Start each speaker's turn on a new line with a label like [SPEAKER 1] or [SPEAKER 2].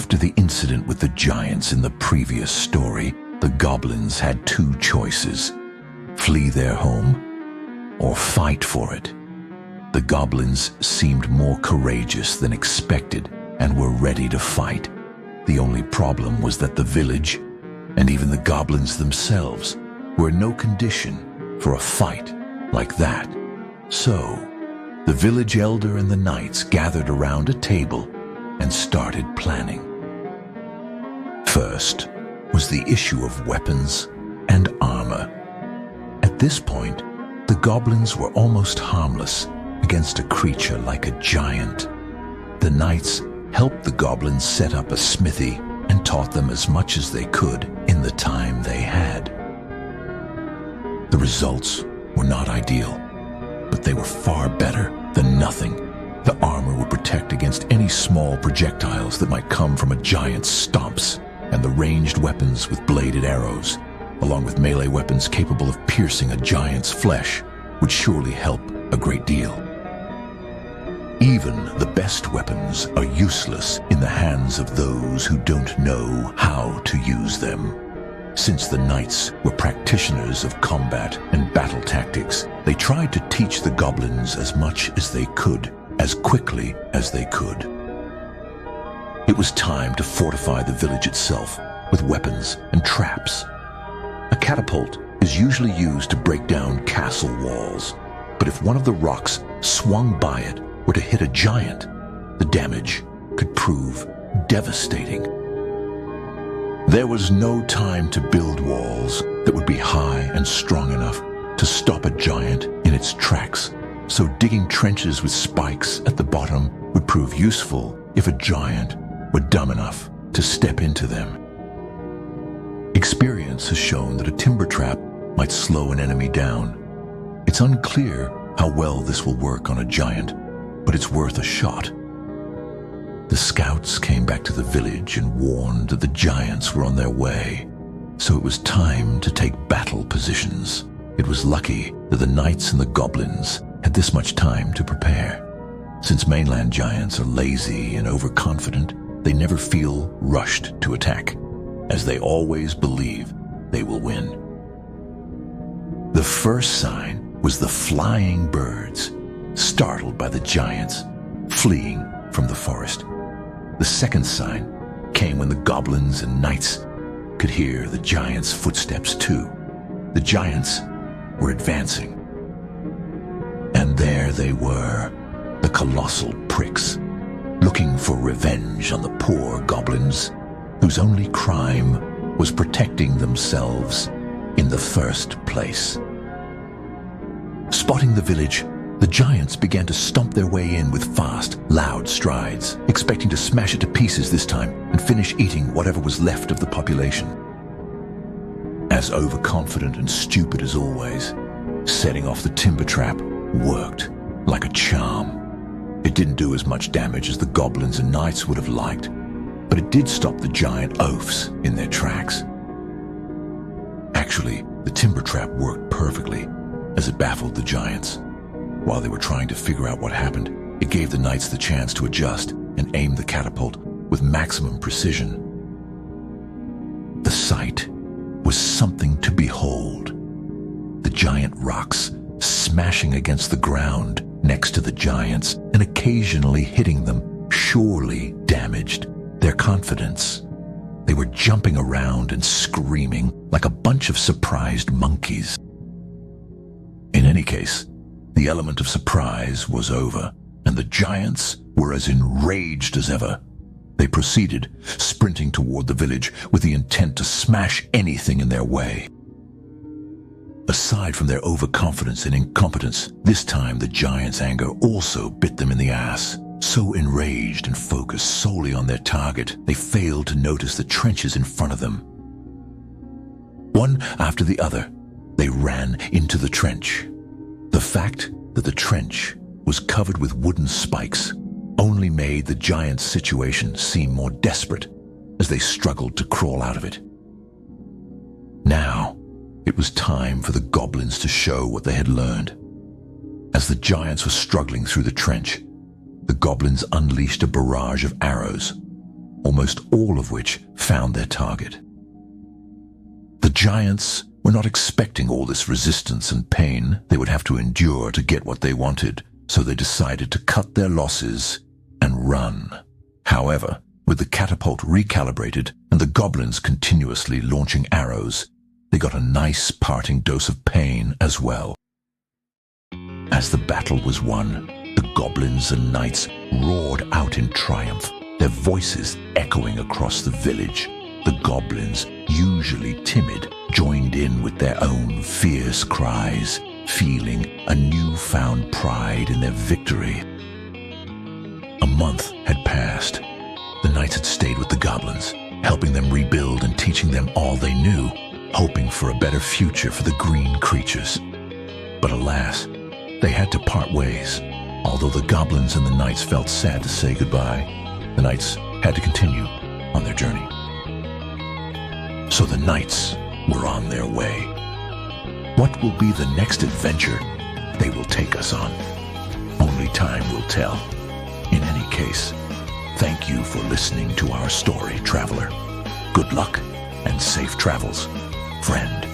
[SPEAKER 1] After the incident with the giants in the previous story, the goblins had two choices: flee their home or fight for it. The goblins seemed more courageous than expected and were ready to fight. The only problem was that the village, and even the goblins themselves, were in no condition for a fight like that. So, the village elder and the knights gathered around a table and started planning. First was the issue of weapons and armor. At this point, the goblins were almost harmless against a creature like a giant. The knights helped the goblins set up a smithy and taught them as much as they could in the time they had. The results were not ideal, but they were far better than nothing. The armor would protect against any small projectiles that might come from a giant's stomps, and the ranged weapons with bladed arrows, along with melee weapons capable of piercing a giant's flesh, would surely help a great deal. Even the best weapons are useless in the hands of those who don't know how to use them. Since the knights were practitioners of combat and battle tactics, they tried to teach the goblins as much as they could, as quickly as they could. It was time to fortify the village itself with weapons and traps. A catapult is usually used to break down castle walls, but if one of the rocks swung by it were to hit a giant, the damage could prove devastating. There was no time to build walls that would be high and strong enough to stop a giant in its tracks, so digging trenches with spikes at the bottom would prove useful if a giant were dumb enough to step into them. Experience has shown that a timber trap might slow an enemy down. It's unclear how well this will work on a giant, but it's worth a shot. The scouts came back to the village and warned that the giants were on their way, so it was time to take battle positions. It was lucky that the knights and the goblins had this much time to prepare. Since mainland giants are lazy and overconfident, they never feel rushed to attack, as they always believe they will win. The first sign was the flying birds, startled by the giants, fleeing from the forest. The second sign came when the goblins and knights could hear the giants' footsteps too. The giants were advancing. And there they were, the colossal pricks, looking for revenge on the poor goblins, whose only crime was protecting themselves in the first place. Spotting the village, the giants began to stomp their way in with fast, loud strides, expecting to smash it to pieces this time and finish eating whatever was left of the population. As overconfident and stupid as always, setting off the timber trap worked like a charm. It didn't do as much damage as the goblins and knights would have liked, but it did stop the giant oafs in their tracks. Actually, the timber trap worked perfectly, as it baffled the giants. While they were trying to figure out what happened, it gave the knights the chance to adjust and aim the catapult with maximum precision. The sight was something to behold. The giant rocks smashing against the ground next to the giants and occasionally hitting them surely damaged their confidence. They were jumping around and screaming like a bunch of surprised monkeys. In any case, the element of surprise was over, and the giants were as enraged as ever. They proceeded, sprinting toward the village with the intent to smash anything in their way. Aside from their overconfidence and incompetence, this time the giants' anger also bit them in the ass. So enraged and focused solely on their target, they failed to notice the trenches in front of them. One after the other, they ran into the trench. The fact that the trench was covered with wooden spikes only made the giants' situation seem more desperate as they struggled to crawl out of it. Now, it was time for the goblins to show what they had learned. As the giants were struggling through the trench, the goblins unleashed a barrage of arrows. almost all of which found their target. The giants were not expecting all this resistance and pain they would have to endure to get what they wanted, so they decided to cut their losses and run. However, with the catapult recalibrated and the goblins continuously launching arrows, they got a nice parting dose of pain as well. As the battle was won, the goblins and knights roared out in triumph, their voices echoing across the village. The goblins, usually timid, joined in with their own fierce cries, feeling a newfound pride in their victory. A month had passed. The knights had stayed with the goblins, helping them rebuild and teaching them all they knew, hoping for a better future for the green creatures. But alas, they had to part ways. Although the goblins and the knights felt sad to say goodbye, the knights had to continue on their journey. So the knights were on their way. What will be the next adventure they will take us on? Only time will tell. In any case, thank you for listening to our story, traveler. Good luck and safe travels, friend.